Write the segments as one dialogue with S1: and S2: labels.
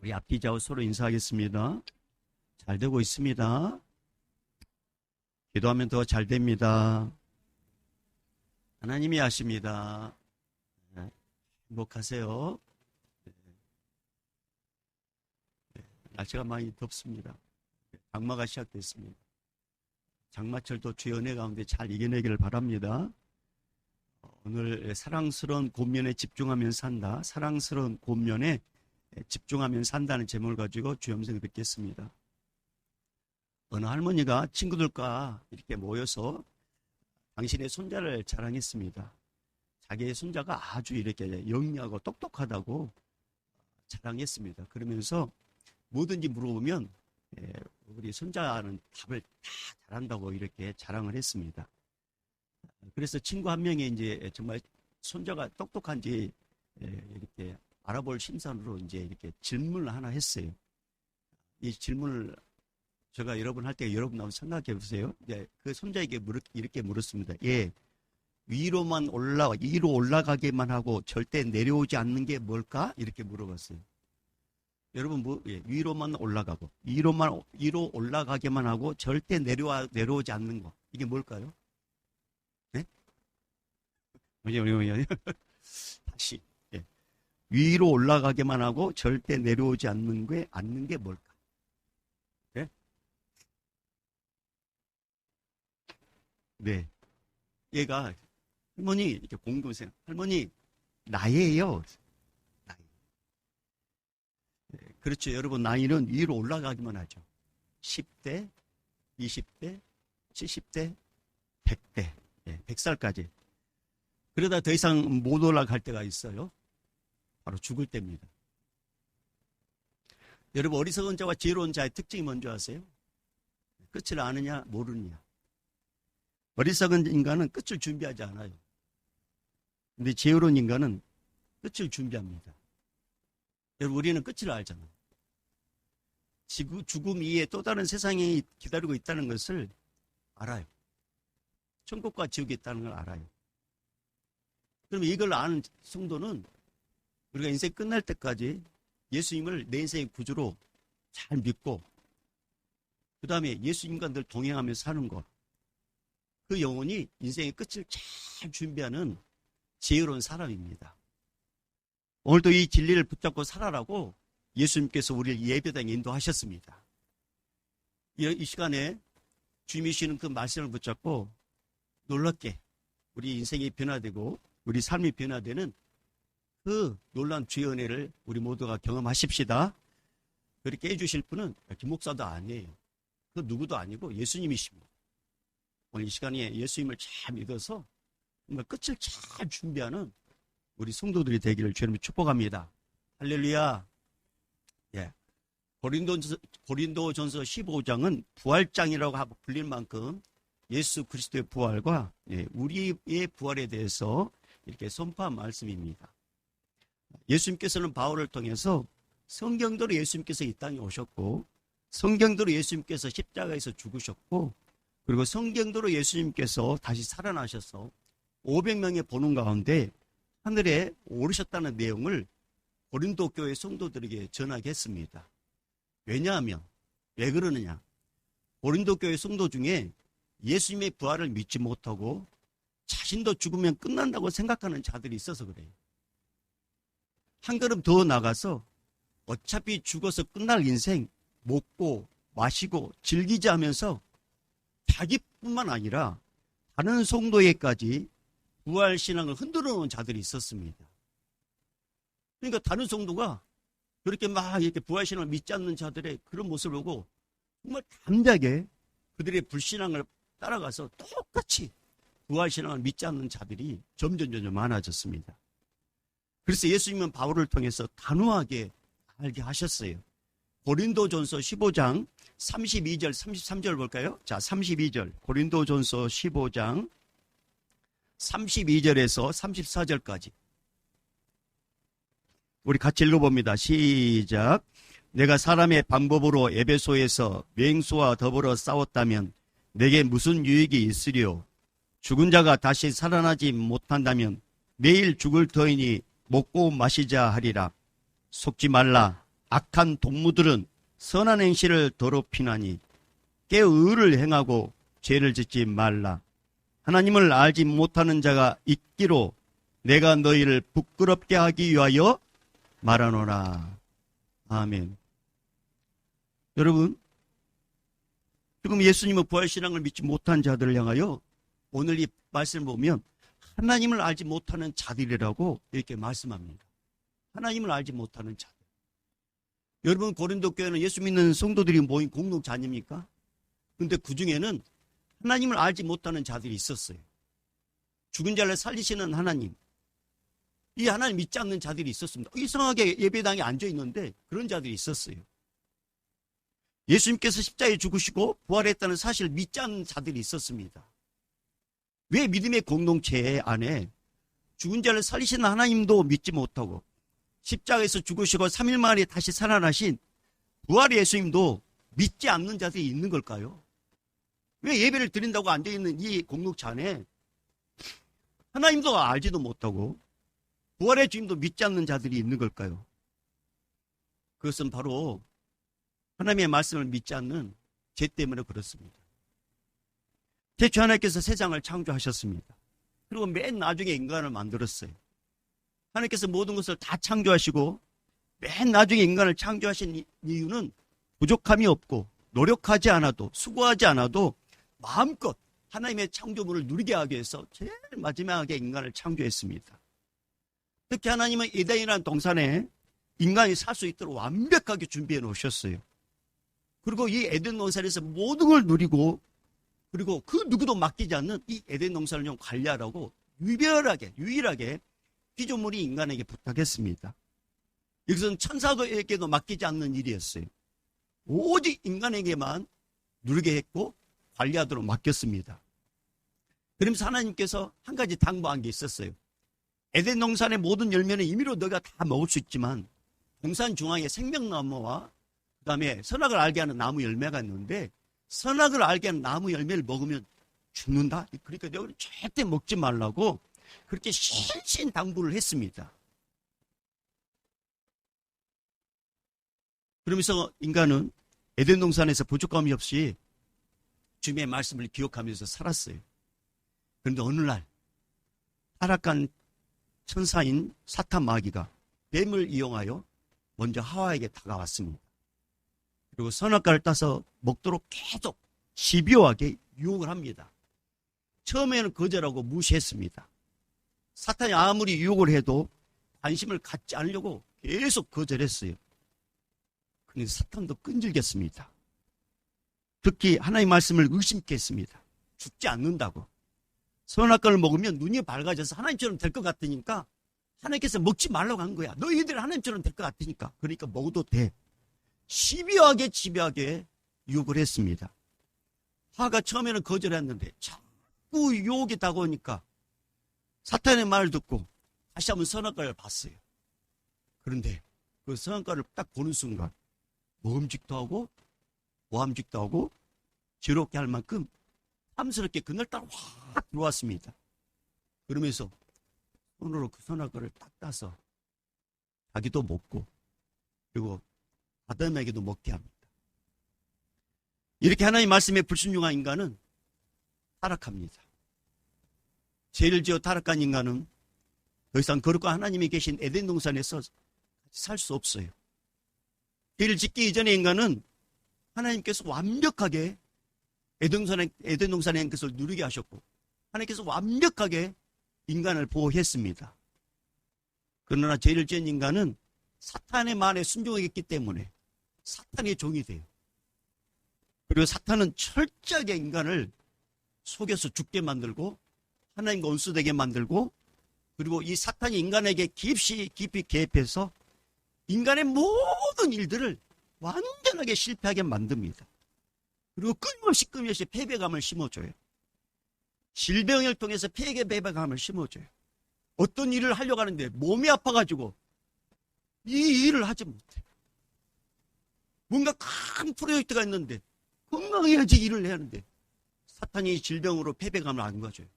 S1: 우리 앞뒤 좌우 서로 인사하겠습니다. 잘 되고 있습니다. 기도하면 더 잘 됩니다. 하나님이 하십니다. 네, 행복하세요. 네, 날씨가 많이 덥습니다. 장마가 시작됐습니다. 장마철도 주의 은혜 가운데 잘 이겨내기를 바랍니다. 오늘 사랑스러운 권면에 집중하면 산다. 사랑스러운 권면에 집중하면 산다는 제목을 가지고 주의 음성을 듣겠습니다. 어느 할머니가 친구들과 이렇게 모여서 당신의 손자를 자랑했습니다. 자기의 손자가 아주 이렇게 영리하고 똑똑하다고 자랑했습니다. 그러면서 뭐든지 물어보면 우리 손자는 답을 다 잘한다고 이렇게 자랑을 했습니다. 그래서 친구 한 명이 이제 정말 손자가 똑똑한지 이렇게 알아볼 심산으로 이제 이렇게 질문을 하나 했어요. 이 질문을 제가 여러분 할 때 여러분 한번 생각해 보세요. 이제 그 손자에게 이렇게 물었습니다. 예, 위로 올라가기만 하고 절대 내려오지 않는 게 뭘까? 이렇게 물어봤어요. 여러분 위로만 올라가고 위로 올라가기만 하고 절대 내려오지 않는 거, 이게 뭘까요? 네? 다시. 예. 위로 올라가기만 하고 절대 내려오지 않는 게 뭘까? 네? 네. 얘가 할머니 이렇게 공동생 할머니 나이예요. 나이. 네. 그렇죠. 여러분 나이는 위로 올라가기만 하죠. 10대, 20대, 70대, 100대, 100살까지. 그러다 더 이상 못 올라갈 때가 있어요. 바로 죽을 때입니다. 여러분 어리석은 자와 지혜로운 자의 특징이 뭔지 아세요? 끝을 아느냐 모르느냐. 어리석은 인간은 끝을 준비하지 않아요. 근데 지혜로운 인간은 끝을 준비합니다. 여러분 우리는 끝을 알잖아요. 죽음 이후에 또 다른 세상이 기다리고 있다는 것을 알아요. 천국과 지옥이 있다는 걸 알아요. 그러면 이걸 아는 성도는 우리가 인생 끝날 때까지 예수님을 내 인생의 구주로 잘 믿고 그 다음에 예수님과 늘 동행하면서 사는 것, 그 영혼이 인생의 끝을 잘 준비하는 지혜로운 사람입니다. 오늘도 이 진리를 붙잡고 살아라고 예수님께서 우리를 예배당에 인도하셨습니다. 이 시간에 주님이 주시는 그 말씀을 붙잡고 놀랍게 우리 인생이 변화되고 우리 삶이 변화되는 그 놀라운 주의 은혜를 우리 모두가 경험하십시다. 그렇게 해주실 분은 김 목사도 아니에요. 그 누구도 아니고 예수님이십니다. 오늘 이 시간에 예수님을 잘 믿어서 정말 끝을 잘 준비하는 우리 성도들이 되기를 주님을 축복합니다. 할렐루야. 예. 고린도전서 15장은 부활장이라고 하고 불릴 만큼 예수 그리스도의 부활과 우리의 부활에 대해서 이렇게 선포한 말씀입니다. 예수님께서는 바울을 통해서 성경대로 예수님께서 이 땅에 오셨고 성경대로 예수님께서 십자가에서 죽으셨고 그리고 성경대로 예수님께서 다시 살아나셔서 500명의 보는 가운데 하늘에 오르셨다는 내용을 고린도 교회 성도들에게 전하겠습니다. 왜냐하면 왜 그러느냐? 고린도 교회 성도 중에 예수님의 부활을 믿지 못하고 자신도 죽으면 끝난다고 생각하는 자들이 있어서 그래요. 한 걸음 더 나가서 어차피 죽어서 끝날 인생 먹고 마시고 즐기자 하면서 자기뿐만 아니라 다른 성도에게까지 부활신앙을 흔들어 놓은 자들이 있었습니다. 그러니까 다른 성도가 그렇게 막 이렇게 부활신앙을 믿지 않는 자들의 그런 모습을 보고 정말 담대하게 그들의 불신앙을 따라가서 똑같이 부활신앙을 믿지 않는 자들이 점점 많아졌습니다. 그래서 예수님은 바울을 통해서 단호하게 알게 하셨어요. 고린도전서 15장 32절 33절 볼까요? 자, 32절 고린도전서 15장 32절에서 34절까지 우리 같이 읽어봅니다. 시작. 내가 사람의 방법으로 에베소에서 맹수와 더불어 싸웠다면 내게 무슨 유익이 있으리요? 죽은 자가 다시 살아나지 못한다면 매일 죽을 터이니 먹고 마시자 하리라. 속지 말라. 악한 동무들은 선한 행실을 더럽히나니 깨어 의를 행하고 죄를 짓지 말라. 하나님을 알지 못하는 자가 있기로 내가 너희를 부끄럽게 하기 위하여 말하노라. 아멘. 여러분, 지금 예수님의 부활신앙을 믿지 못한 자들을 향하여 오늘 이 말씀을 보면 하나님을 알지 못하는 자들이라고 이렇게 말씀합니다. 하나님을 알지 못하는 자들. 여러분, 고린도 교회는 예수 믿는 성도들이 모인 공동체 아닙니까? 그런데 그 중에는 하나님을 알지 못하는 자들이 있었어요. 죽은 자를 살리시는 하나님. 이 하나님 믿지 않는 자들이 있었습니다. 이상하게 예배당에 앉아 있는데 그런 자들이 있었어요. 예수님께서 십자가에 죽으시고 부활했다는 사실을 믿지 않는 자들이 있었습니다. 왜 믿음의 공동체 안에 죽은 자를 살리시는 하나님도 믿지 못하고 십자가에서 죽으시고 3일 만에 다시 살아나신 부활의 예수님도 믿지 않는 자들이 있는 걸까요? 왜 예배를 드린다고 앉아있는 이 공동체 안에 하나님도 알지도 못하고 부활의 주님도 믿지 않는 자들이 있는 걸까요? 그것은 바로 하나님의 말씀을 믿지 않는 죄 때문에 그렇습니다. 태초 하나님께서 세상을 창조하셨습니다. 그리고 맨 나중에 인간을 만들었어요. 하나님께서 모든 것을 다 창조하시고 맨 나중에 인간을 창조하신 이유는 부족함이 없고 노력하지 않아도 수고하지 않아도 마음껏 하나님의 창조물을 누리게 하기 위해서 제일 마지막에 인간을 창조했습니다. 특히 하나님은 에덴이라는 동산에 인간이 살 수 있도록 완벽하게 준비해 놓으셨어요. 그리고 이 에덴 동산에서 모든 걸 누리고 그리고 그 누구도 맡기지 않는 이 에덴 동산을 좀 관리하라고 유일하게 피조물이 인간에게 부탁했습니다. 이것은 천사도에게도 맡기지 않는 일이었어요. 오직 인간에게만 누리게 했고 관리하도록 맡겼습니다. 그러면서 하나님께서 한 가지 당부한 게 있었어요. 에덴 동산의 모든 열매는 임의로 너가 다 먹을 수 있지만 동산 중앙에 생명나무와 그 다음에 선악을 알게 하는 나무 열매가 있는데 선악을 알게 하는 나무 열매를 먹으면 죽는다. 그러니까 너는 절대 먹지 말라고 그렇게 신신당부를 했습니다. 그러면서 인간은 에덴 동산에서 부족함이 없이 주님의 말씀을 기억하면서 살았어요. 그런데 어느 날 타락한 천사인 사탄 마귀가 뱀을 이용하여 먼저 하와에게 다가왔습니다. 그리고 선악과를 따서 먹도록 계속 집요하게 유혹을 합니다. 처음에는 거절하고 무시했습니다. 사탄이 아무리 유혹을 해도 관심을 갖지 않으려고 계속 거절했어요. 그런데 사탄도 끈질겼습니다. 특히 하나님의 말씀을 의심케 했습니다. 죽지 않는다고. 선악과를 먹으면 눈이 밝아져서 하나님처럼 될 것 같으니까 하나님께서 먹지 말라고 한 거야. 너희들 하나님처럼 될 것 같으니까. 그러니까 먹어도 돼. 집요하게 유혹을 했습니다. 하가 처음에는 거절했는데 자꾸 유혹이 다가오니까 사탄의 말을 듣고 다시 한번 선악과를 봤어요. 그런데 그 선악과를 딱 보는 순간 먹음직도 하고 모함직도 하고 지롭게 할 만큼 탐스럽게 그날따라 확 들어왔습니다. 그러면서 손으로 그 선악과를 딱 따서 자기도 먹고 그리고 아담에게도 먹게 합니다. 이렇게 하나님의 말씀에 불순종한 인간은 타락합니다. 죄를 지어 타락한 인간은 더 이상 거룩한 하나님이 계신 에덴 동산에서 살 수 없어요. 죄를 짓기 이전의 인간은 하나님께서 완벽하게 에덴 동산의 것을 누리게 하셨고 하나님께서 완벽하게 인간을 보호했습니다. 그러나 죄를 지은 인간은 사탄의 말에 순종했기 때문에 사탄의 종이 돼요. 그리고 사탄은 철저하게 인간을 속여서 죽게 만들고 하나님과 원수되게 만들고 그리고 이 사탄이 인간에게 깊이 개입해서 인간의 모든 일들을 완전하게 실패하게 만듭니다. 그리고 끊임없이 패배감을 심어줘요. 질병을 통해서 패배감을 심어줘요. 어떤 일을 하려고 하는데 몸이 아파가지고 이 일을 하지 못해. 뭔가 큰 프로젝트가 있는데 건강해야지 일을 해야 하는데 사탄이 질병으로 패배감을 안 가져요.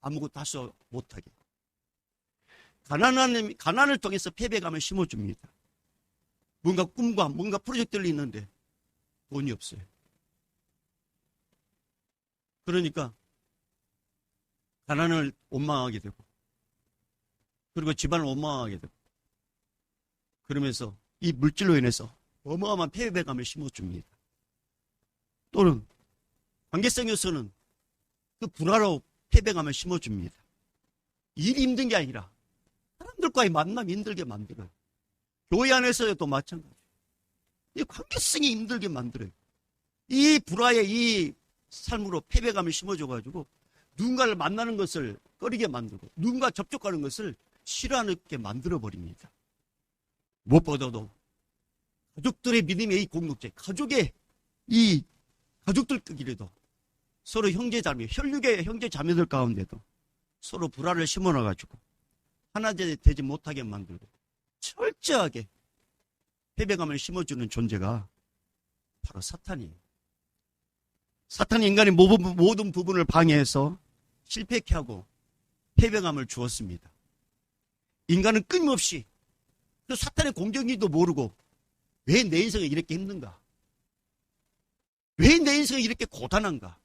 S1: 아무것도 할 수 못하게. 가난을 통해서 패배감을 심어줍니다. 뭔가 꿈과 뭔가 프로젝트를 있는데 돈이 없어요. 그러니까 가난을 원망하게 되고, 그리고 집안을 원망하게 되고, 그러면서 이 물질로 인해서 어마어마한 패배감을 심어줍니다. 또는 관계성에서는 그 불화로 패배감을 심어줍니다. 일이 힘든 게 아니라 사람들과의 만남이 힘들게 만들어요. 교회 안에서도 마찬가지예요. 이 관계성이 힘들게 만들어요. 이 불화의 이 삶으로 패배감을 심어줘가지고 누군가를 만나는 것을 꺼리게 만들고 누군가 접촉하는 것을 싫어하게 만들어버립니다. 무엇보다도 가족들의 믿음의 이 공동체, 가족의 이 가족들끼리도 서로 형제자매, 혈육의 형제자매들 가운데도 서로 불화를 심어놔가지고 하나 되지 못하게 만들고 철저하게 패배감을 심어주는 존재가 바로 사탄이에요. 사탄이 인간의 모든 부분을 방해해서 실패케 하고 패배감을 주었습니다. 인간은 끊임없이 그 사탄의 공격인지도 모르고 왜 내 인생이 이렇게 힘든가? 왜 내 인생이 이렇게 고단한가?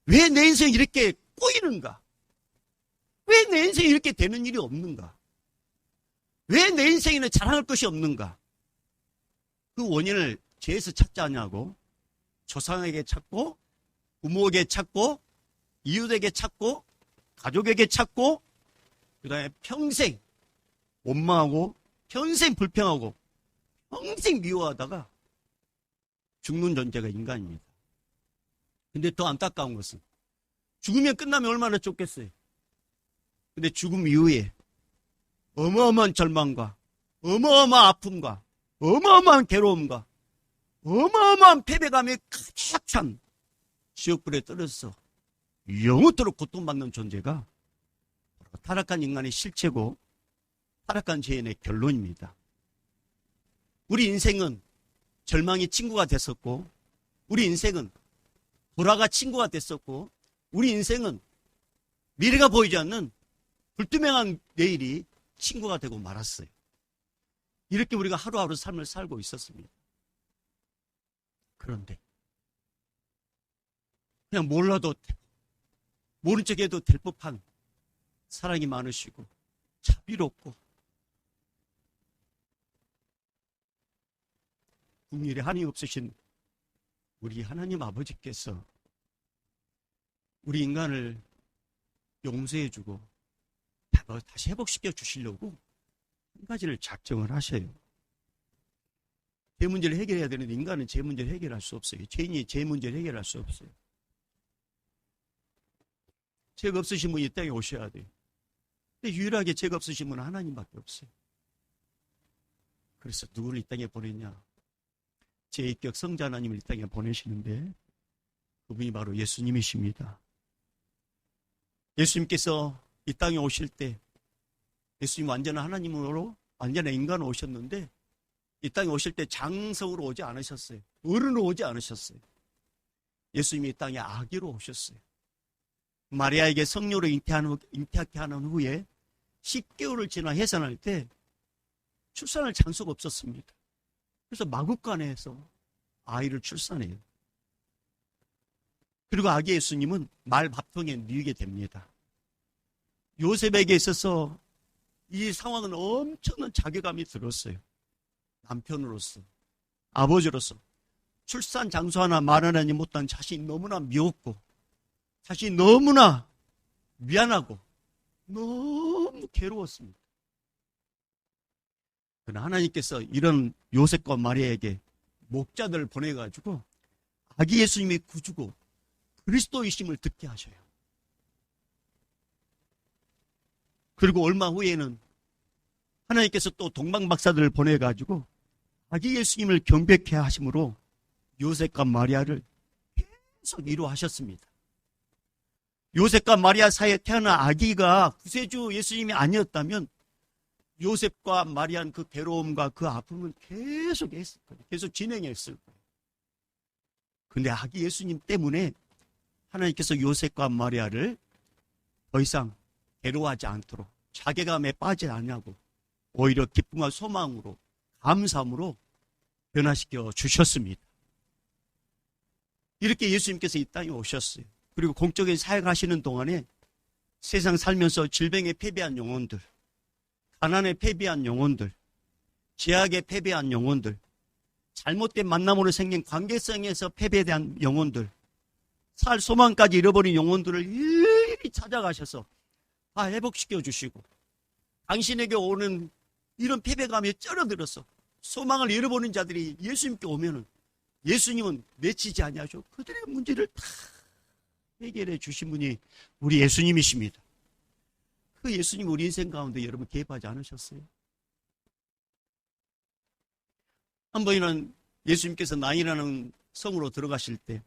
S1: 왜 내 인생이 이렇게 꼬이는가? 왜 내 인생이 이렇게 되는 일이 없는가? 왜 내 인생에는 자랑할 것이 없는가? 그 원인을 죄에서 찾지 않냐고 조상에게 찾고 부모에게 찾고 이웃에게 찾고 가족에게 찾고 그 다음에 평생 원망하고 평생 불평하고 평생 미워하다가 죽는 존재가 인간입니다. 근데 더 안타까운 것은 죽으면 끝나면 얼마나 좋겠어요. 근데 죽음 이후에 어마어마한 절망과 어마어마한 아픔과 어마어마한 괴로움과 어마어마한 패배감에 가득 찬 지옥불에 떨어져서 영원토록 고통받는 존재가 타락한 인간의 실체고 타락한 죄인의 결론입니다. 우리 인생은 절망이 친구가 됐었고 우리 인생은 불화가 친구가 됐었고 우리 인생은 미래가 보이지 않는 불투명한 내일이 친구가 되고 말았어요. 이렇게 우리가 하루하루 삶을 살고 있었습니다. 그런데 그냥 몰라도 모른 척해도 될 법한 사랑이 많으시고 자비롭고 국률에 한이 없으신 우리 하나님 아버지께서 우리 인간을 용서해주고 다시 회복시켜 주시려고 한 가지를 작정을 하셔요. 제 문제를 해결해야 되는데 인간은 제 문제를 해결할 수 없어요. 죄인이 제 문제를 해결할 수 없어요. 죄가 없으신 분이 이 땅에 오셔야 돼요. 근데 유일하게 죄가 없으신 분은 하나님밖에 없어요. 그래서 누구를 이 땅에 보냈냐? 제1격 성자 하나님을 이 땅에 보내시는데 그분이 바로 예수님이십니다. 예수님께서 이 땅에 오실 때 예수님 완전한 하나님으로 완전한 인간으로 오셨는데 이 땅에 오실 때 장성으로 오지 않으셨어요. 어른으로 오지 않으셨어요. 예수님이 이 땅에 아기로 오셨어요. 마리아에게 성녀로 잉태하게 하는 후에 10개월을 지나 해산할 때 출산할 장소가 없었습니다. 그래서 마구간에서 아이를 출산해요. 그리고 아기 예수님은 말밥통에 누이게 됩니다. 요셉에게 있어서 이 상황은 엄청난 자괴감이 들었어요. 남편으로서, 아버지로서 출산 장소 하나 마련하지 못한 자신이 너무나 미웠고 자신이 너무나 미안하고 너무 괴로웠습니다. 그러나 하나님께서 이런 요셉과 마리아에게 목자들을 보내가지고 아기 예수님의 구주고 그리스도이심을 듣게 하셔요. 그리고 얼마 후에는 하나님께서 또 동방박사들을 보내가지고 아기 예수님을 경배케 하심으로 요셉과 마리아를 계속 위로하셨습니다. 요셉과 마리아 사이에 태어난 아기가 구세주 예수님이 아니었다면 요셉과 마리아는 그 괴로움과 그 아픔은 계속 했을 거예요. 계속 진행했을 거예요. 근데 아기 예수님 때문에 하나님께서 요셉과 마리아를 더 이상 괴로워하지 않도록 자괴감에 빠지지 않냐고 오히려 기쁨과 소망으로 감사함으로 변화시켜 주셨습니다. 이렇게 예수님께서 이 땅에 오셨어요. 그리고 공적인 사역을 하시는 동안에 세상 살면서 질병에 패배한 영혼들, 가난에 패배한 영혼들, 죄악에 패배한 영혼들, 잘못된 만남으로 생긴 관계성에서 패배된 영혼들, 살 소망까지 잃어버린 영혼들을 일일이 찾아가셔서 다 회복시켜 주시고, 당신에게 오는 이런 패배감에 쩔어들어서 소망을 잃어버린 자들이 예수님께 오면은 예수님은 맺히지 아니하죠. 그들의 문제를 다 해결해 주신 분이 우리 예수님이십니다. 그 예수님 우리 인생 가운데 여러분 개입하지 않으셨어요? 한 번은 예수님께서 나인이라는 성으로 들어가실 때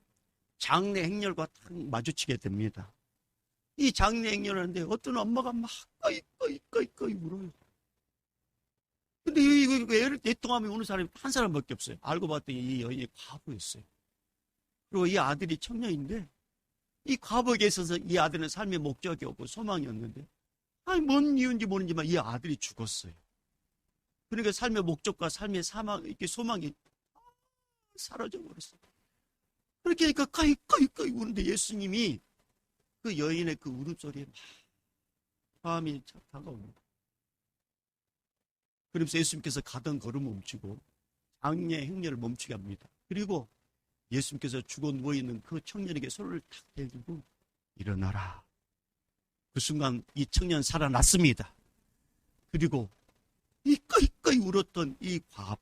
S1: 장례 행렬과 딱 마주치게 됩니다. 이 장례 행렬을 하는데 어떤 엄마가 막 꺼이 울어요. 근데 이거 애를 대통하면 오는 사람이 한 사람밖에 없어요. 알고 봤더니 이 여인이 과부였어요. 그리고 이 아들이 청년인데 이 과부에게 있어서 이 아들은 삶의 목적이 없고 소망이었는데, 아니 뭔 이유인지 모르지만 이 아들이 죽었어요. 그러니까 삶의 목적과 삶의 사망, 이렇게 소망이 사라져버렸어요. 그렇게 하니까 꺼이 우는데 예수님이 그 여인의 그 울음소리에 막 마음이 다가옵니다. 그러면서 예수님께서 가던 걸음을 멈추고 장례 행렬을 멈추게 합니다. 그리고 예수님께서 죽어 누워있는 그 청년에게 손을 탁 대주고 일어나라. 그 순간 이 청년 살아났습니다. 그리고 이 꺼이 울었던 이 과부,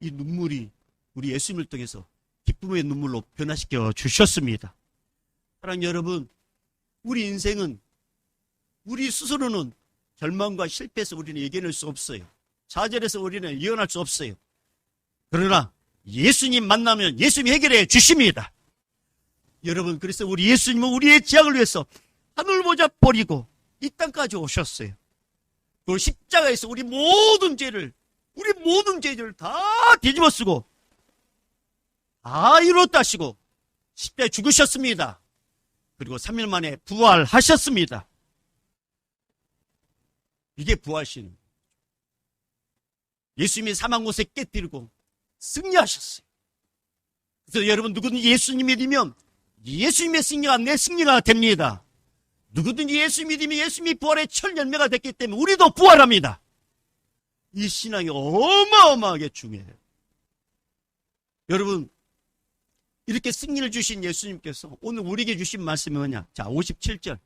S1: 이 눈물이 우리 예수님을 통해서 기쁨의 눈물로 변화시켜 주셨습니다. 사랑하는 여러분, 우리 인생은 우리 스스로는 절망과 실패에서 우리는 이겨낼 수 없어요. 좌절해서 우리는 이겨낼 수 없어요. 그러나 예수님 만나면 예수님이 해결해 주십니다. 여러분, 그래서 우리 예수님은 우리의 죄악을 위해서 하늘 보좌 버리고 이 땅까지 오셨어요. 그 십자가에서 우리 모든 죄를 다 뒤집어 쓰고 다 이뤘다 하시고 십자가에 죽으셨습니다. 그리고 3일 만에 부활하셨습니다. 이게 부활신. 예수님이 사망 곳에 깨뜨리고 승리하셨어요. 그래서 여러분, 누구든지 예수님 믿으면 예수님의 승리가 내 승리가 됩니다. 누구든지 예수 믿으면 예수님이 부활의 첫 열매가 됐기 때문에 우리도 부활합니다. 이 신앙이 어마어마하게 중요해요. 여러분, 이렇게 승리를 주신 예수님께서 오늘 우리에게 주신 말씀이 뭐냐? 자, 57절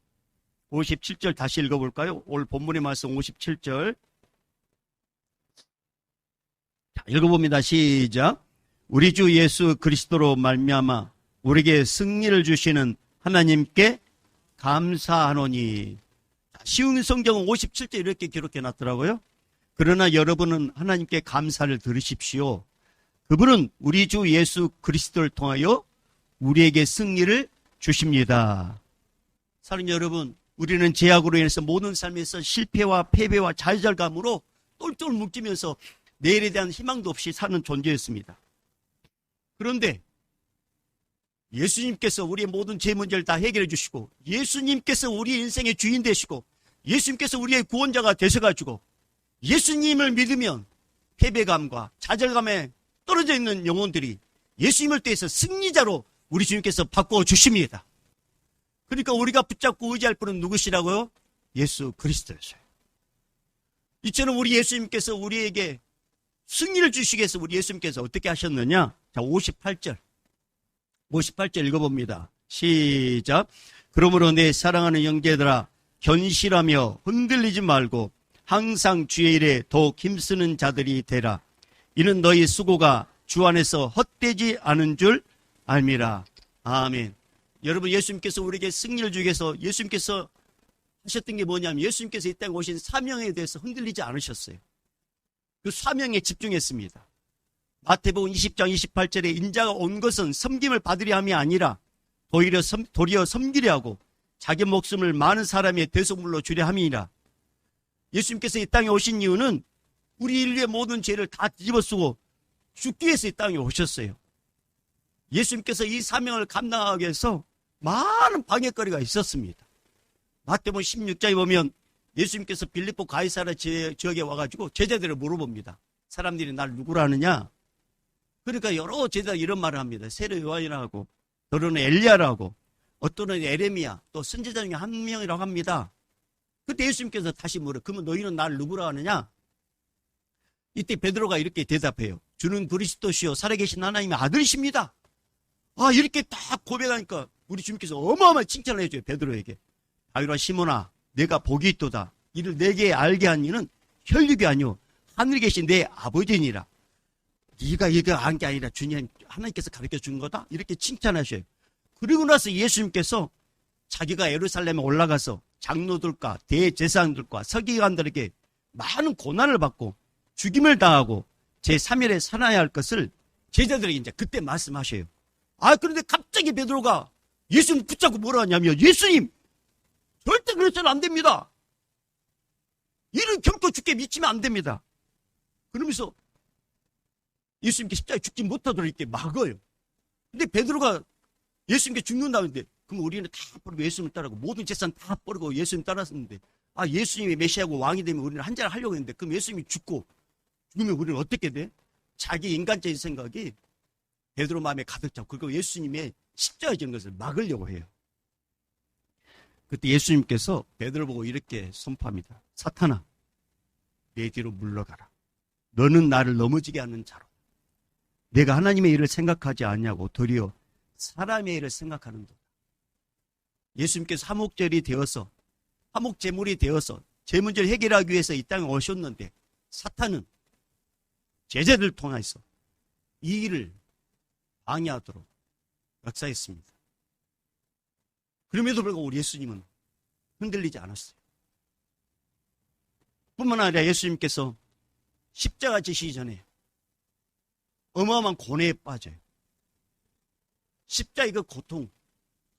S1: 다시 읽어볼까요? 오늘 본문의 말씀 57절. 자, 읽어봅니다. 시작. 우리 주 예수 그리스도로 말미암아 우리에게 승리를 주시는 하나님께 감사하노니. 쉬운 성경은 57절 이렇게 기록해 놨더라고요. 그러나 여러분은 하나님께 감사를 들으십시오. 그분은 우리 주 예수 그리스도를 통하여 우리에게 승리를 주십니다. 사랑하는 여러분, 우리는 죄악으로 인해서 모든 삶에서 실패와 패배와 좌절감으로 똘똘 묶이면서 내일에 대한 희망도 없이 사는 존재였습니다. 그런데 예수님께서 우리의 모든 죄 문제를 다 해결해 주시고, 예수님께서 우리 인생의 주인 되시고, 예수님께서 우리의 구원자가 되셔가지고, 예수님을 믿으면 패배감과 좌절감에 떨어져 있는 영혼들이 예수님을 통해서 승리자로 우리 주님께서 바꿔 주십니다. 그러니까 우리가 붙잡고 의지할 분은 누구시라고요? 예수 그리스도였어요. 이처럼 우리 예수님께서 우리에게 승리를 주시기 위해서 우리 예수님께서 어떻게 하셨느냐? 자, 58절 읽어봅니다. 시작. 그러므로 내 사랑하는 형제들아, 견실하며 흔들리지 말고 항상 주의 일에 더욱 힘쓰는 자들이 되라. 이는 너희 수고가 주 안에서 헛되지 않은 줄 알미라. 아멘. 여러분, 예수님께서 우리에게 승리를 주기 위해서 예수님께서 하셨던 게 뭐냐면, 예수님께서 이 땅에 오신 사명에 대해서 흔들리지 않으셨어요. 그 사명에 집중했습니다. 마태복음 20장 28절에 인자가 온 것은 섬김을 받으려 함이 아니라 도리어 섬기려 하고 자기 목숨을 많은 사람의 대속물로 주려 함이니라. 예수님께서 이 땅에 오신 이유는 우리 인류의 모든 죄를 다 뒤집어 쓰고 죽기 위해서 이 땅에 오셨어요. 예수님께서 이 사명을 감당하기 위해서 많은 방해거리가 있었습니다. 마태복음 16장에 보면 예수님께서 빌립보 가이사랴 지역에 와가지고 제자들을 물어봅니다. 사람들이 날 누구라 하느냐? 그러니까 여러 제자가 이런 말을 합니다. 세례 요한이라고, 너는 엘리야라고, 어떤은 에레미야, 또 선지자 중에 한 명이라고 합니다. 그때 예수님께서 다시 물어요. 그러면 너희는 날 누구라 하느냐? 이때 베드로가 이렇게 대답해요. 주는 그리스도시요 살아계신 하나님의 아들이십니다. 아, 이렇게 딱 고백하니까 우리 주님께서 어마어마한 칭찬을 해줘요. 베드로에게. 바위라 시몬아, 내가 복이 있도다. 이를 내게 알게 한 이는 혈육이 아니오 하늘에 계신 내 아버지니라. 네가 이거 안 게 아니라 주님 하나님께서 가르쳐 준 거다. 이렇게 칭찬하셔요. 그리고 나서 예수님께서 자기가 예루살렘에 올라가서 장로들과 대제사장들과 서기관들에게 많은 고난을 받고 죽임을 당하고 제3일에 살아야 할 것을 제자들에게 이제 그때 말씀하셔요. 아, 그런데 갑자기 베드로가 예수님 붙잡고 뭐라 하냐면, 예수님 절대 그래서는 안 됩니다. 이는 결코 죽게 믿지면 안 됩니다. 그러면서 예수님께 십자가에 죽지 못하도록 이렇게 막어요. 근데 베드로가 예수님께 죽는다는데, 그럼 우리는 다 버리고 예수님을 따르고 모든 재산 다 버리고 예수님 따랐었는데, 아, 예수님이 메시아고 왕이 되면 우리는 한잔 하려고 했는데, 그럼 예수님이 죽으면 우리는 어떻게 돼? 자기 인간적인 생각이 베드로 마음에 가득 차고, 그리고 예수님의 십자가에 지는 것을 막으려고 해요. 그때 예수님께서 베드로 보고 이렇게 선포합니다. 사탄아, 내 뒤로 물러가라. 너는 나를 넘어지게 하는 자로. 내가 하나님의 일을 생각하지 않냐고 도리어 사람의 일을 생각하는도다. 예수님께서 화목제물이 되어서, 화목제물이 되어서 제 문제를 해결하기 위해서 이 땅에 오셨는데, 사탄은 제자들을 통해서 이 일을 방해하도록 역사했습니다. 그럼에도 불구하고 우리 예수님은 흔들리지 않았어요. 뿐만 아니라 예수님께서 십자가 지시기 전에 어마어마한 고뇌에 빠져요. 십자가의 그 고통,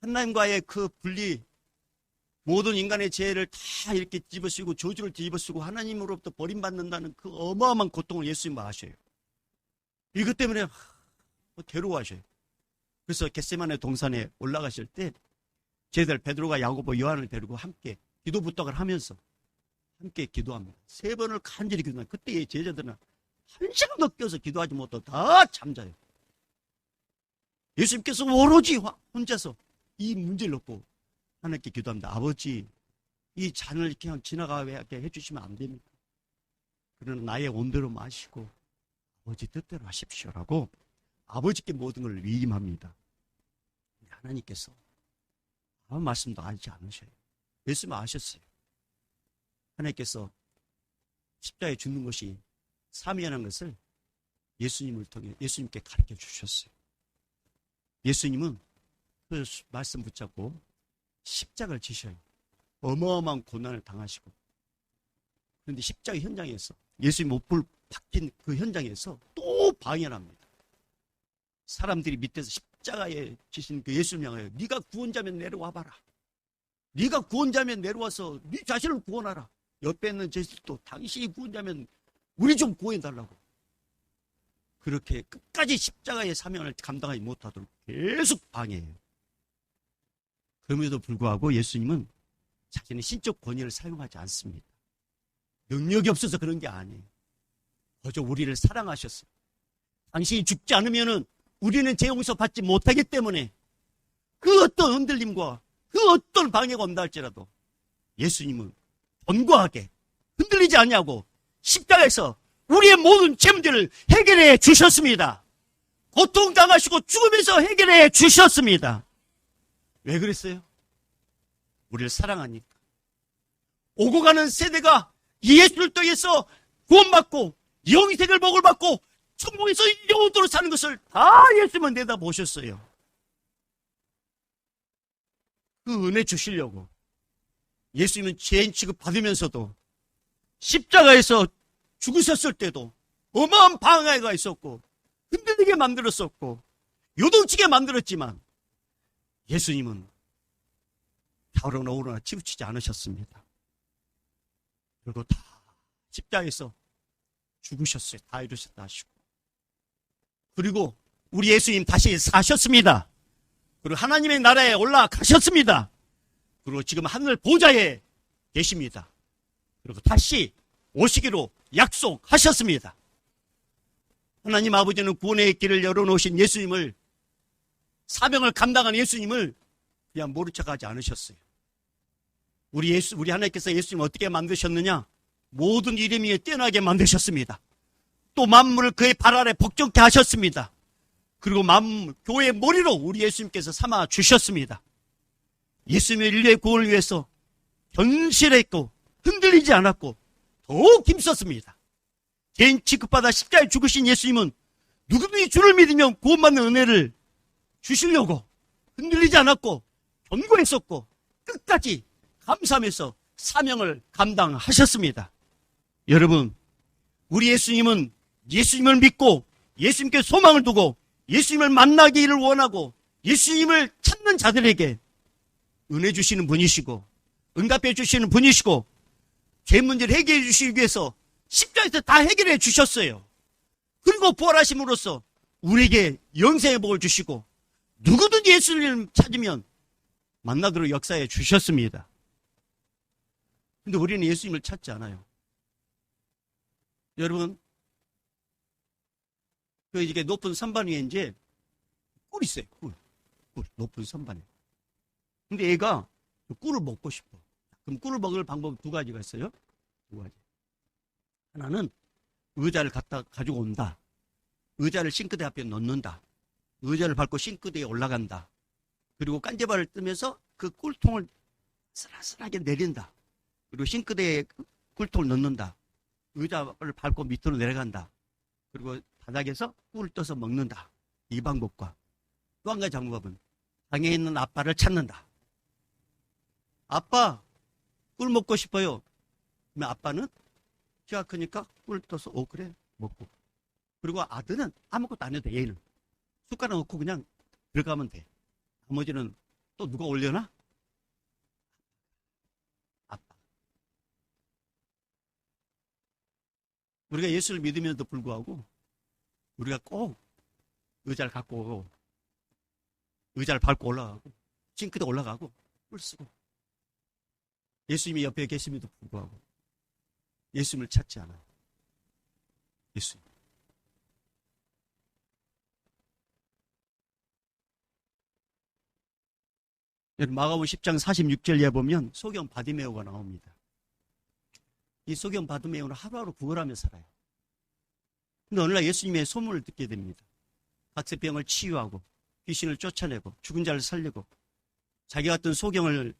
S1: 하나님과의 그 분리, 모든 인간의 죄를 다 이렇게 뒤집어쓰고 저주를 뒤집어쓰고 하나님으로부터 버림받는다는 그 어마어마한 고통을 예수님은 아셔요. 이것 때문에 괴로워하셔요. 그래서 겟세마네 동산에 올라가실 때 제자들 베드로가 야고보 요한을 데리고 함께 기도 부탁을 하면서 함께 기도합니다. 3번을 간절히 기도합니다. 그때 제자들은 1시간도 깨어서 기도하지 못하고 다 잠자요. 예수님께서 오로지 혼자서 이 문제를 놓고 하나님께 기도합니다. 아버지, 이 잔을 그냥 지나가게 해주시면 안 됩니다. 그러나 나의 온대로 마시고 아버지 뜻대로 하십시오라고 아버지께 모든 걸 위임합니다. 하나님께서 아무 말씀도 하지 않으셔요. 예수님 아셨어요. 하나님께서 십자가에 죽는 것이 사미하는 것을 예수님을 통해 예수님께 가르쳐 주셨어요. 예수님은 그 말씀 붙잡고 십자가를 지셔요. 어마어마한 고난을 당하시고, 그런데 십자가 현장에서 예수님 못불 박힌 그 현장에서 또 방연합니다. 사람들이 밑에서 십자가에 지신 그 예수님 향하여 네가 구원자면 내려와봐라. 네가 구원자면 내려와서 네 자신을 구원하라. 옆에 있는 제자들도 당신이 구원자면 우리 좀 구원해달라고. 그렇게 끝까지 십자가의 사명을 감당하지 못하도록 계속 방해해요. 그럼에도 불구하고 예수님은 자신의 신적 권위를 사용하지 않습니다. 능력이 없어서 그런 게 아니에요. 거저 우리를 사랑하셨어요. 당신이 죽지 않으면은 우리는 죄 용서 받지 못하기 때문에 그 어떤 흔들림과 그 어떤 방해가 온다 할지라도 예수님은 견고하게 흔들리지 않냐고 십자가에서 우리의 모든 죄 문제를 해결해 주셨습니다. 고통당하시고 죽으면서 해결해 주셨습니다. 왜 그랬어요? 우리를 사랑하니까. 오고 가는 세대가 예수를 통해서 구원받고 영생을 복을 받고 천국에서 영원토록 사는 것을 다 예수님은 내다보셨어요. 그 은혜 주시려고 예수님은 죄인 취급 받으면서도 십자가에서 죽으셨을 때도 어마어마한 방해가 있었고 흔들리게 만들었었고 요동치게 만들었지만 예수님은 좌우로나 우로나 치우치지 않으셨습니다. 그리고 다 십자가에서 죽으셨어요. 다 이루셨다 하시고. 그리고 우리 예수님 다시 사셨습니다. 그리고 하나님의 나라에 올라가셨습니다. 그리고 지금 하늘 보좌에 계십니다. 그리고 다시 오시기로 약속하셨습니다. 하나님 아버지는 구원의 길을 열어놓으신 예수님을, 사명을 감당한 예수님을 그냥 모른 척하지 않으셨어요. 우리 하나님께서 예수님을 어떻게 만드셨느냐? 모든 이름 위에 뛰어나게 만드셨습니다. 또 만물을 그의 발 아래 복종케 하셨습니다. 그리고 교회의 머리로 우리 예수님께서 삼아 주셨습니다. 예수님의 인류의 구원을 위해서 견실했고 흔들리지 않았고 더욱 힘썼습니다. 개인 취급받아 십자가에 죽으신 예수님은 누구든지 주를 믿으면 구원받는 은혜를 주시려고 흔들리지 않았고 견고했었고 끝까지 감사하면서 사명을 감당하셨습니다. 여러분, 우리 예수님은 예수님을 믿고 예수님께 소망을 두고 예수님을 만나기를 원하고 예수님을 찾는 자들에게 은혜 주시는 분이시고 응답해 주시는 분이시고 죄 문제를 해결해 주시기 위해서 십자가에서 다 해결해 주셨어요. 그리고 부활하심으로써 우리에게 영생의 복을 주시고 누구든지 예수님을 찾으면 만나도록 역사해 주셨습니다. 근데 우리는 예수님을 찾지 않아요. 여러분, 이게 높은 선반 위에 이제 꿀이 있어요. 꿀. 높은 선반에. 근데 얘가 꿀을 먹고 싶어. 그럼 꿀을 먹을 방법 두 가지가 있어요. 두 가지. 하나는 의자를 가지고 온다. 의자를 싱크대 앞에 넣는다. 의자를 밟고 싱크대에 올라간다. 그리고 깐제발을 뜨면서 그 꿀통을 슬슬하게 내린다. 그리고 싱크대에 꿀통을 넣는다. 의자를 밟고 밑으로 내려간다. 그리고 바닥에서 꿀을 떠서 먹는다. 이 방법과 또 한 가지 방법은 방에 있는 아빠를 찾는다. 아빠, 꿀 먹고 싶어요. 그러면 아빠는 키가 크니까 꿀 떠서 그래 먹고. 그리고 아들은 아무것도 안 해도 돼. 얘는 숟가락 넣고 그냥 들어가면 돼. 나머지는 또 누가 올려나? 아빠. 우리가 예수를 믿으면서도 불구하고 우리가 꼭 의자를 갖고 오고 의자를 밟고 올라가고 싱크대 올라가고 꿀 쓰고 예수님이 옆에 계심에도 불구하고 예수님을 찾지 않아요. 예수님. 마가복음 10장 46절에 보면 소경 바디메오가 나옵니다. 이 소경 바디메오는 하루하루 구걸하며 살아요. 근데 어느 날 예수님의 소문을 듣게 됩니다. 각세병을 치유하고 귀신을 쫓아내고 죽은 자를 살리고 자기 같은 소경의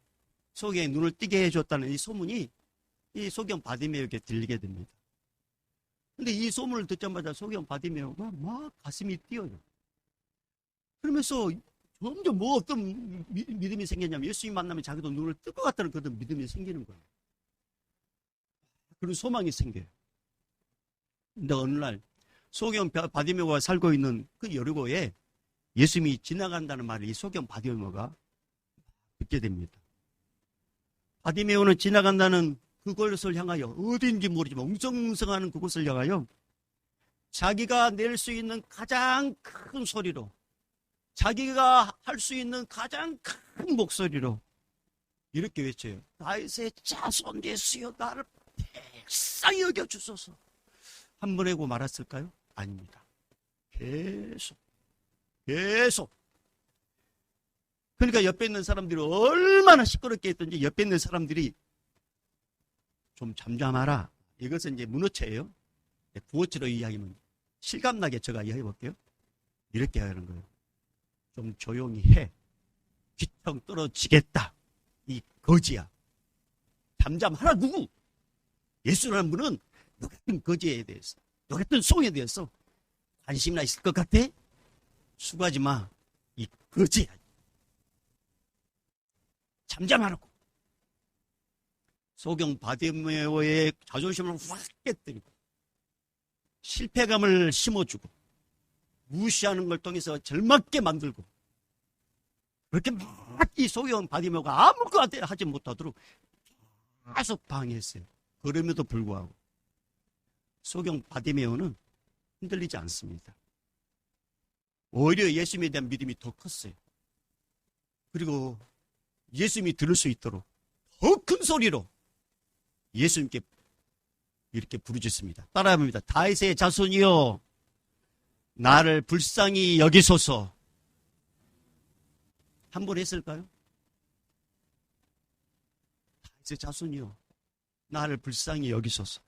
S1: 눈을 뜨게 해줬다는 이 소문이 이 소경 바디메오에게 들리게 됩니다. 근데 이 소문을 듣자마자 소경 바디메오가 막 가슴이 뛰어요. 그러면서 점점 어떤 믿음이 생겼냐면 예수님 만나면 자기도 눈을 뜰 것 같다는 그런 믿음이 생기는 거예요. 그런 소망이 생겨요. 근데 어느 날 소경 바디메오가 살고 있는 그 여리고에 예수님이 지나간다는 말을 이 소경 바디메오가 듣게 됩니다. 바디메오는 지나간다는 그곳을 향하여 어딘지 모르지만 웅성웅성하는 그곳을 향하여 자기가 낼 수 있는 가장 큰 소리로 자기가 할 수 있는 가장 큰 목소리로 이렇게 외쳐요. 다윗의 자손 예수여 나를 백상히 여겨주소서. 한 번 하고 말았을까요? 아닙니다. 계속. 그러니까 옆에 있는 사람들이 얼마나 시끄럽게 했던지 옆에 있는 사람들이 좀 잠잠하라. 이것은 이제 문어체예요. 구어체로 이야기하면 실감나게 제가 이야기해 볼게요. 이렇게 하는 거예요. 좀 조용히 해. 귀청 떨어지겠다. 이 거지야. 잠잠하라. 누구? 예수라는 분은 너 같은 거지에 대해서, 너 같은 송에 대해서 관심이나 있을 것 같아? 수고하지 마. 이 거지야. 잠잠하라고. 소경 바디메오의 자존심을 확 깨뜨리고 실패감을 심어주고 무시하는 걸 통해서 절망게 만들고 그렇게 막 이 소경 바디메오가 아무것도 하지 못하도록 계속 방해했어요. 그럼에도 불구하고 소경 바디메오는 흔들리지 않습니다. 오히려 예수님에 대한 믿음이 더 컸어요. 그리고 예수님이 들을 수 있도록 더 큰 소리로 예수님께 이렇게 부르짖습니다. 따라합니다. 다윗의 자손이여 나를 불쌍히 여기소서. 한 번 했을까요? 다윗의 자손이요, 나를 불쌍히 여기소서.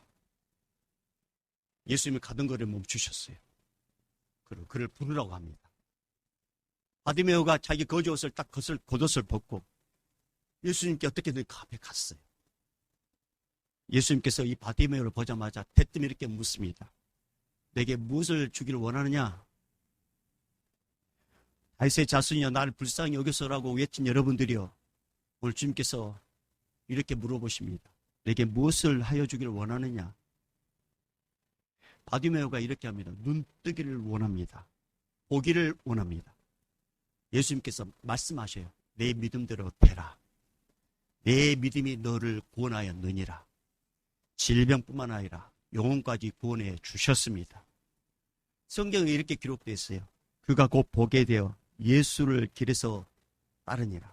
S1: 예수님이 가던 거를 멈추셨어요. 그리고 그를 부르라고 합니다. 바디메오가 자기 거지옷을 딱 겉옷을 벗고 예수님께 어떻게든 그 앞에 갔어요. 예수님께서 이 바디메오를 보자마자 대뜸 이렇게 묻습니다. 내게 무엇을 주기를 원하느냐? 다윗의 자손이여 나를 불쌍히 여기소서라고 외친 여러분들이요, 오늘 주님께서 이렇게 물어보십니다. 내게 무엇을 하여 주기를 원하느냐? 바디메오가 이렇게 합니다. 눈뜨기를 원합니다. 보기를 원합니다. 예수님께서 말씀하셔요. 내 믿음대로 되라. 내 믿음이 너를 구원하였느니라. 질병뿐만 아니라 영혼까지 구원해 주셨습니다. 성경에 이렇게 기록되어 있어요. 그가 곧 보게 되어 예수를 길에서 따르니라.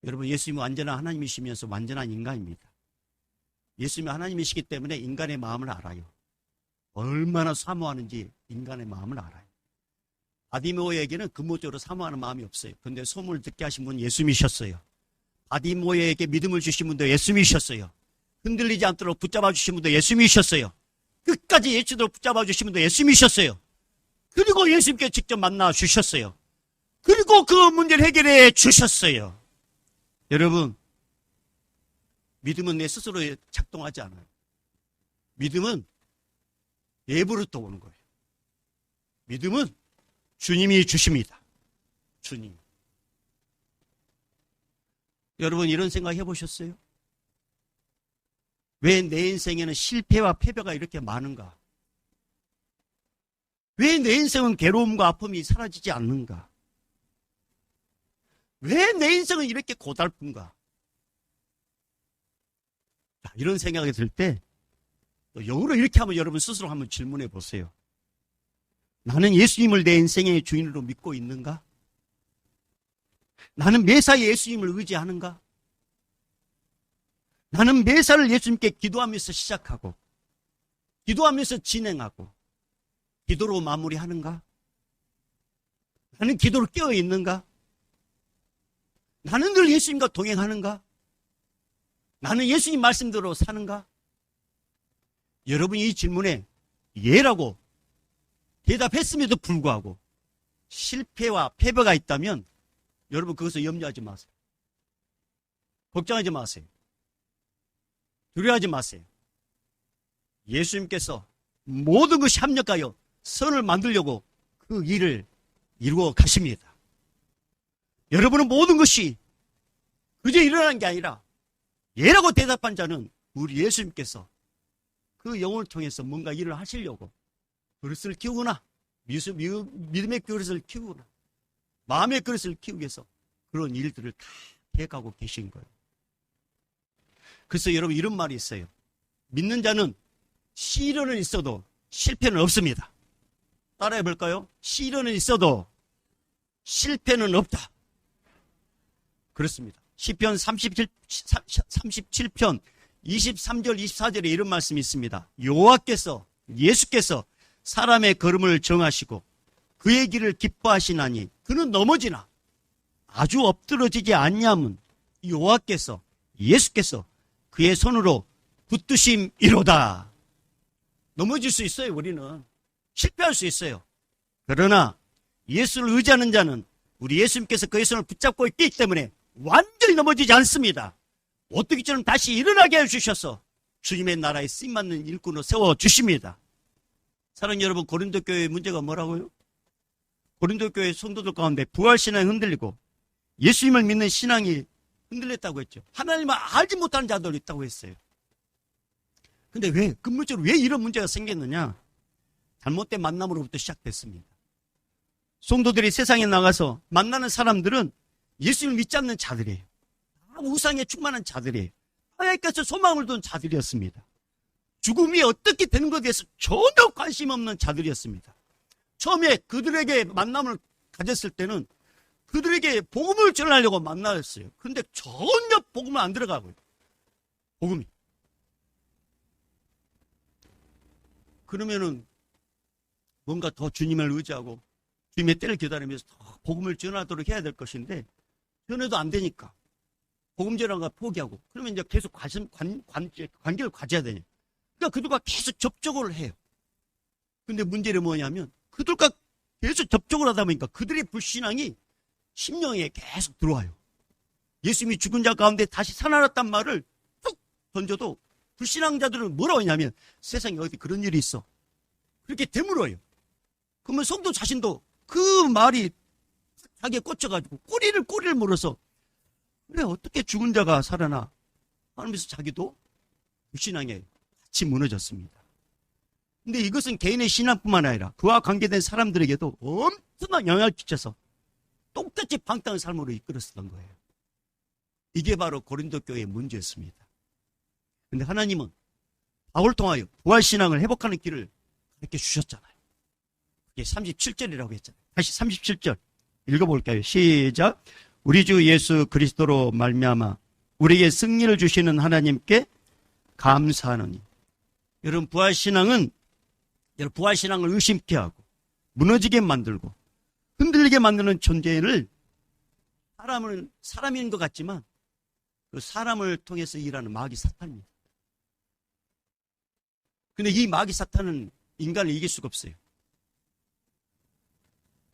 S1: 여러분, 예수님은 완전한 하나님이시면서 완전한 인간입니다. 예수님이 하나님이시기 때문에 인간의 마음을 알아요. 얼마나 사모하는지 인간의 마음을 알아요. 바디메오에게는 근본적으로 사모하는 마음이 없어요. 그런데 소문을 듣게 하신 분은 예수님이셨어요. 바디메오에게 믿음을 주신 분도 예수님이셨어요. 흔들리지 않도록 붙잡아 주신 분도 예수님이셨어요. 끝까지 예수님으로 붙잡아 주신 분도 예수님이셨어요. 그리고 예수님께 직접 만나 주셨어요. 그리고 그 문제를 해결해 주셨어요. 여러분, 믿음은 내 스스로 작동하지 않아요. 믿음은 내부로부터 오는 거예요. 믿음은 주님이 주십니다. 주님. 여러분, 이런 생각 해보셨어요? 왜 내 인생에는 실패와 패배가 이렇게 많은가? 왜 내 인생은 괴로움과 아픔이 사라지지 않는가? 왜 내 인생은 이렇게 고달픈가? 이런 생각이 들 때 영어로 이렇게 한번 여러분 스스로 한번 질문해 보세요. 나는 예수님을 내 인생의 주인으로 믿고 있는가? 나는 매사에 예수님을 의지하는가? 나는 매사를 예수님께 기도하면서 시작하고 기도하면서 진행하고 기도로 마무리하는가? 나는 기도로 깨어 있는가? 나는 늘 예수님과 동행하는가? 나는 예수님 말씀대로 사는가? 여러분이 이 질문에 예라고 대답했음에도 불구하고 실패와 패배가 있다면 여러분 그것을 염려하지 마세요. 걱정하지 마세요. 두려워하지 마세요. 예수님께서 모든 것이 합력하여 선을 만들려고 그 일을 이루어 가십니다. 여러분은 모든 것이 그저 일어나는 게 아니라 예라고 대답한 자는 우리 예수님께서 그 영혼을 통해서 뭔가 일을 하시려고 그릇을 키우거나 믿음의 그릇을 키우거나 마음의 그릇을 키우기 위해서 그런 일들을 다 해가고 계신 거예요. 그래서 여러분 이런 말이 있어요. 믿는 자는 시련은 있어도 실패는 없습니다. 따라해 볼까요? 시련은 있어도 실패는 없다. 그렇습니다. 시편 37편 23절 24절에 이런 말씀이 있습니다. 여호와께서 예수께서 사람의 걸음을 정하시고 그의 길을 기뻐하시나니 그는 넘어지나 아주 엎드러지지 아니함은 여호와께서 예수께서 그의 손으로 붙드심이로다. 넘어질 수 있어요. 우리는 실패할 수 있어요. 그러나 예수를 의지하는 자는 우리 예수님께서 그의 손을 붙잡고 있기 때문에 완전히 넘어지지 않습니다. 오뚜기처럼 다시 일어나게 해주셔서 주님의 나라에 쓰임받는 일꾼으로 세워주십니다. 사랑하는 여러분, 고린도 교회의 문제가 뭐라고요? 고린도 교회 성도들 가운데 부활신앙이 흔들리고 예수님을 믿는 신앙이 흔들렸다고 했죠. 하나님을 알지 못하는 자들도 있다고 했어요. 근데 왜, 근본적으로 왜 이런 문제가 생겼느냐? 잘못된 만남으로부터 시작됐습니다. 성도들이 세상에 나가서 만나는 사람들은 예수님을 믿지 않는 자들이에요. 우상에 충만한 자들이에요. 하나님께서 소망을 둔 자들이었습니다. 죽음이 어떻게 되는 것에 대해서 전혀 관심 없는 자들이었습니다. 처음에 그들에게 만남을 가졌을 때는 그들에게 복음을 전하려고 만났어요. 그런데 전혀 복음을 안 들어가고요. 복음이. 그러면은 뭔가 더 주님을 의지하고 주님의 때를 기다리면서 더 복음을 전하도록 해야 될 것인데 전해도 안 되니까 복음 전하는 거 포기하고 그러면 이제 계속 관계를 가져야 되냐. 그러니까 그들과 계속 접촉을 해요. 근데 문제는 뭐냐면 그들과 계속 접촉을 하다 보니까 그들의 불신앙이 심령에 계속 들어와요. 예수님이 죽은 자 가운데 다시 살아났단 말을 뚝 던져도 불신앙자들은 뭐라고 하냐면 세상에 어디 그런 일이 있어. 그렇게 되물어요. 그러면 성도 자신도 그 말이 자기에 꽂혀가지고 꼬리를 물어서 그래 어떻게 죽은 자가 살아나 하면서 자기도 불신앙에 같이 무너졌습니다. 근데 이것은 개인의 신앙뿐만 아니라 그와 관계된 사람들에게도 엄청난 영향을 끼쳐서 똑같이 방탕한 삶으로 이끌었던 거예요. 이게 바로 고린도 교회의 문제였습니다. 근데 하나님은 바울을 통하여 부활신앙을 회복하는 길을 가르쳐 주셨잖아요. 그게 37절이라고 했잖아요. 다시 37절 읽어볼까요? 시작. 우리 주 예수 그리스도로 말미암아 우리에게 승리를 주시는 하나님께 감사하노니. 여러분 부활신앙을 의심케 하고 무너지게 만들고 흔들리게 만드는 존재를 사람인 것 같지만 그 사람을 통해서 일하는 마귀 사탄입니다. 근데 이 마귀 사탄은 인간을 이길 수가 없어요.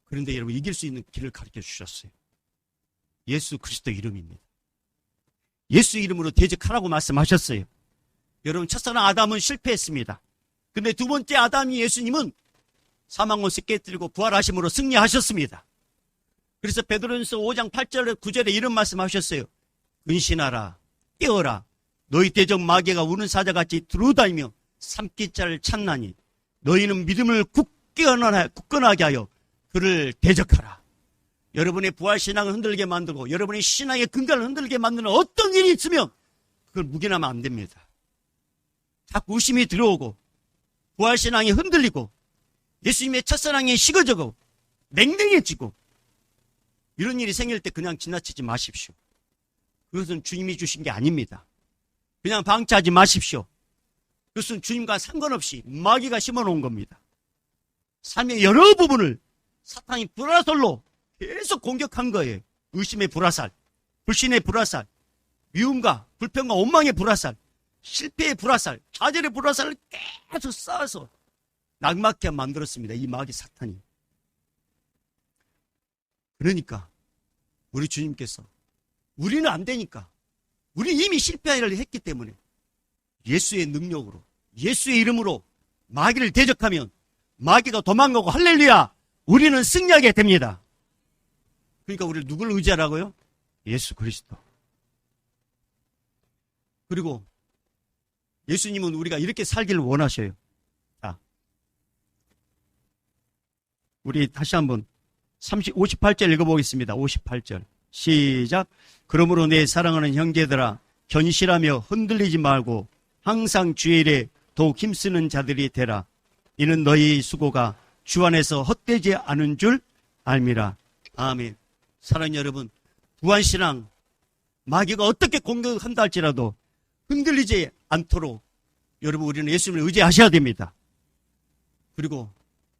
S1: 그런데 여러분 이길 수 있는 길을 가르쳐 주셨어요. 예수 그리스도 이름입니다. 예수 이름으로 대적하라고 말씀하셨어요. 여러분 첫사랑 아담은 실패했습니다. 근데 두 번째 아담이 예수님은 사망권세 깨뜨리고 부활하심으로 승리하셨습니다. 그래서 베드로전서 5장 8절 9절에 이런 말씀하셨어요. 근신하라 깨어라 너희 대적 마귀가 우는 사자같이 두루다니며 삼킬 자를 찾나니 너희는 믿음을 굳건하게 하여 그를 대적하라. 여러분의 부활신앙을 흔들게 만들고 여러분의 신앙의 근간을 흔들게 만드는 어떤 일이 있으면 그걸 묵인하면 안 됩니다. 자꾸 의심이 들어오고 부활신앙이 흔들리고 예수님의 첫사랑이 식어지고 냉랭해지고 이런 일이 생길 때 그냥 지나치지 마십시오. 그것은 주님이 주신 게 아닙니다. 그냥 방치하지 마십시오. 그것은 주님과 상관없이 마귀가 심어놓은 겁니다. 삶의 여러 부분을 사탄이 불화살로 계속 공격한 거예요. 의심의 불화살, 불신의 불화살, 미움과 불평과 원망의 불화살, 실패의 불화살, 좌절의 불화살을 계속 쌓아서 낙막하게 만들었습니다. 이 마귀 사탄이. 그러니까 우리 주님께서 우리는 안 되니까 우리 이미 실패를 했기 때문에 예수의 능력으로 예수의 이름으로 마귀를 대적하면 마귀가 도망가고 할렐루야 우리는 승리하게 됩니다. 그러니까 우리를 누굴 의지하라고요? 예수 그리스도. 그리고 예수님은 우리가 이렇게 살기를 원하셔요. 자, 우리 다시 한번 58절 읽어보겠습니다. 58절 시작. 그러므로 내 사랑하는 형제들아 견실하며 흔들리지 말고 항상 주의 일에 더욱 힘쓰는 자들이 되라. 이는 너희 수고가 주 안에서 헛되지 않은 줄 알미라. 아멘. 사랑하는 여러분, 부활신앙 마귀가 어떻게 공격한다 할지라도 흔들리지 않도록 여러분 우리는 예수님을 의지하셔야 됩니다. 그리고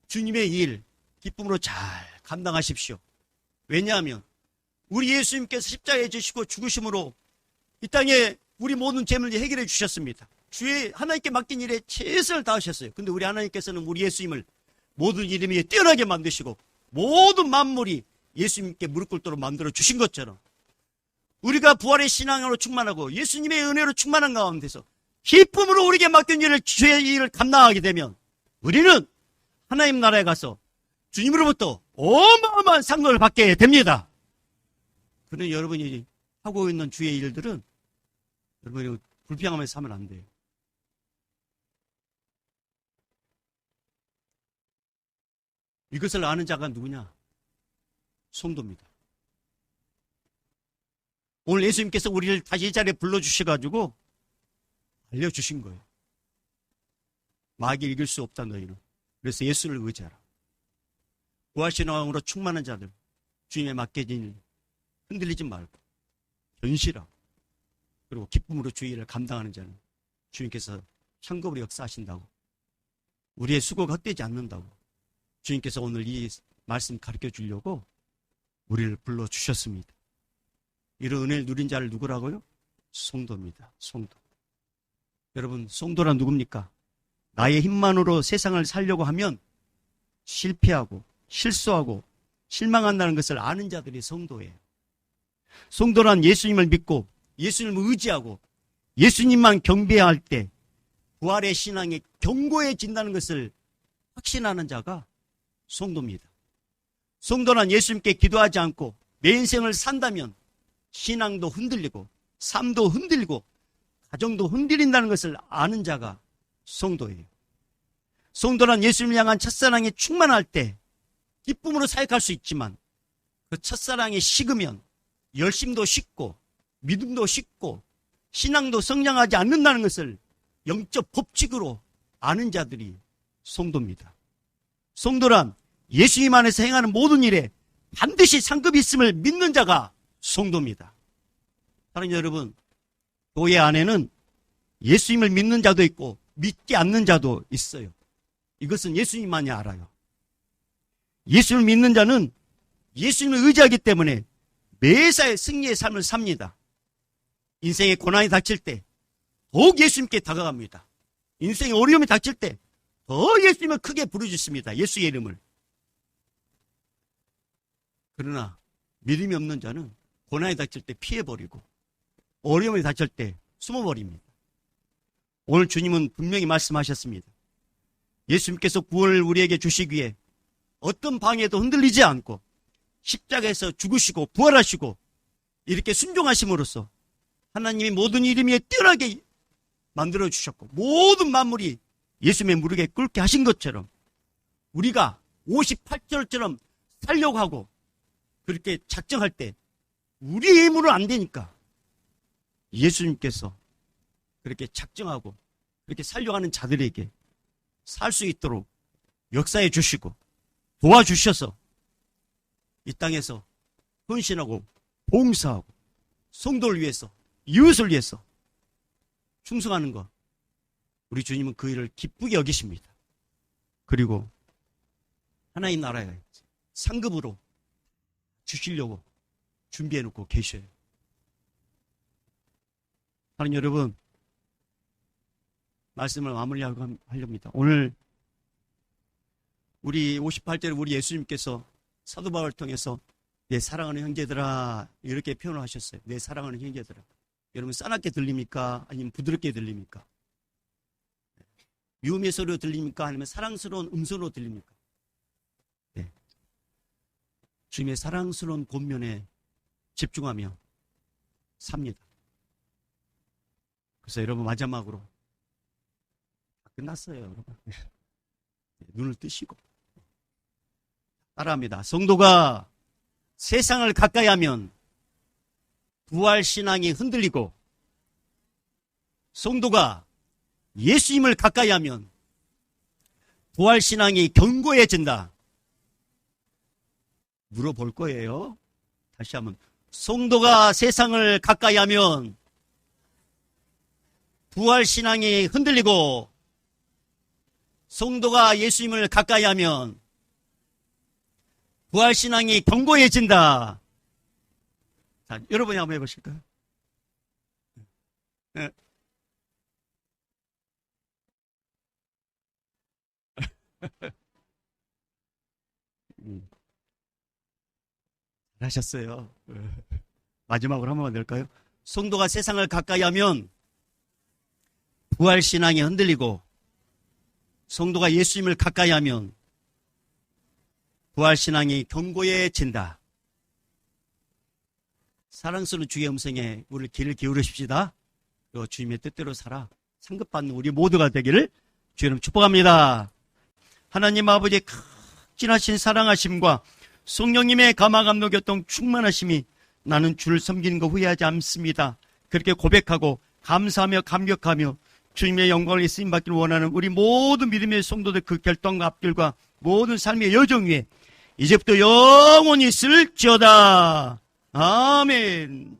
S1: 주님의 일 기쁨으로 잘 감당하십시오. 왜냐하면 우리 예수님께서 십자가에 지시고 죽으심으로 이 땅에 우리 모든 죄를 해결해 주셨습니다. 주의 하나님께 맡긴 일에 최선을 다하셨어요. 근데 우리 하나님께서는 우리 예수님을 모든 이름 위에 뛰어나게 만드시고 모든 만물이 예수님께 무릎 꿇도록 만들어 주신 것처럼 우리가 부활의 신앙으로 충만하고 예수님의 은혜로 충만한 가운데서 기쁨으로 우리에게 맡긴 일을 주의 일을 감당하게 되면 우리는 하나님 나라에 가서 주님으로부터 어마어마한 상급을 받게 됩니다. 그런데 여러분이 하고 있는 주의 일들은 여러분이 불평하면서 하면 안 돼요. 이것을 아는 자가 누구냐? 성도입니다. 오늘 예수님께서 우리를 다시 이 자리에 불러주셔가지고 알려주신 거예요. 마귀를 이길 수 없다 너희는. 그래서 예수를 의지하라. 부활신앙으로 충만한 자들, 주님의 맡겨진 일 흔들리지 말고 견실하고 그리고 기쁨으로 주의 일을 감당하는 자는 주님께서 상급으로 역사하신다고 우리의 수고가 헛되지 않는다고 주님께서 오늘 이 말씀 가르쳐 주려고 우리를 불러주셨습니다. 이런 은혜를 누린 자를 누구라고요? 성도입니다. 성도. 여러분, 성도란 누굽니까? 나의 힘만으로 세상을 살려고 하면 실패하고 실수하고 실망한다는 것을 아는 자들이 성도예요. 성도란 예수님을 믿고 예수님을 의지하고 예수님만 경배할 때 부활의 신앙이 견고해진다는 것을 확신하는 자가 성도입니다. 성도란 예수님께 기도하지 않고 내 인생을 산다면 신앙도 흔들리고 삶도 흔들리고 가정도 흔들린다는 것을 아는 자가 성도예요. 성도란 예수님을 향한 첫사랑이 충만할 때 기쁨으로 사역할 수 있지만 그 첫사랑이 식으면 열심도 식고 믿음도 식고 신앙도 성장하지 않는다는 것을 영적 법칙으로 아는 자들이 성도입니다. 성도란 예수님 안에서 행하는 모든 일에 반드시 상급이 있음을 믿는 자가 성도입니다. 사랑하는 여러분, 교회 안에는 예수님을 믿는 자도 있고 믿지 않는 자도 있어요. 이것은 예수님만이 알아요. 예수님을 믿는 자는 예수님을 의지하기 때문에 매사에 승리의 삶을 삽니다. 인생의 고난이 닥칠 때 더욱 예수님께 다가갑니다. 인생의 어려움이 닥칠 때 더 예수님을 크게 부르짖습니다. 예수의 이름을. 그러나 믿음이 없는 자는 고난이 닥칠 때 피해버리고 어려움이 닥칠 때 숨어버립니다. 오늘 주님은 분명히 말씀하셨습니다. 예수님께서 구원을 우리에게 주시기에 어떤 방해도 흔들리지 않고 십자가에서 죽으시고 부활하시고 이렇게 순종하심으로써 하나님이 모든 일 위에 뛰어나게 만들어주셨고 모든 만물이 예수님의 무릎에 꿇게 하신 것처럼 우리가 58절처럼 살려고 하고 그렇게 작정할 때 우리의 힘으로는 안 되니까 예수님께서 그렇게 작정하고 그렇게 살려고 하는 자들에게 살 수 있도록 역사해 주시고 도와주셔서 이 땅에서 헌신하고 봉사하고 성도를 위해서 이웃을 위해서 충성하는 것, 우리 주님은 그 일을 기쁘게 여기십니다. 그리고 하나님 나라에 상급으로 주시려고 준비해 놓고 계셔요. 사랑하는 여러분, 말씀을 마무리하려 합니다. 오늘 우리 58절에 우리 예수님께서 사도 바울을 통해서 내 사랑하는 형제들아 이렇게 표현을 하셨어요. 내 사랑하는 형제들아. 여러분 싸납게 들립니까? 아니면 부드럽게 들립니까? 미움의 소리로 들립니까? 아니면 사랑스러운 음소로 들립니까? 네. 주님의 사랑스러운 본면에 집중하며 삽니다. 그래서 여러분 마지막으로 끝났어요. 여러분. 네. 눈을 뜨시고 따라합니다. 성도가 세상을 가까이 하면 부활신앙이 흔들리고 성도가 예수님을 가까이 하면 부활신앙이 견고해진다. 물어볼 거예요. 다시 한번. 성도가 세상을 가까이 하면 부활신앙이 흔들리고 성도가 예수님을 가까이 하면 부활신앙이 견고해진다. 자, 여러분이 한번 해보실까요? 네. 잘하셨어요. 마지막으로 한 번만 될까요? 성도가 세상을 가까이 하면 부활신앙이 흔들리고 성도가 예수님을 가까이 하면 부활신앙이 견고해진다. 사랑스러운 주의 음성에 우리 귀를 기울이십시다. 그리고 주님의 뜻대로 살아 상급받는 우리 모두가 되기를 주님 축복합니다. 하나님 아버지의 극진하신 사랑하심과 성령님의 감화감동 교통 충만하심이 나는 주를 섬기는 거 후회하지 않습니다. 그렇게 고백하고 감사하며 감격하며 주님의 영광을 쓰임받기를 원하는 우리 모든 믿음의 성도들 그 결단과 앞길과 모든 삶의 여정 위에 이제부터 영원히 있을지어다. 아멘.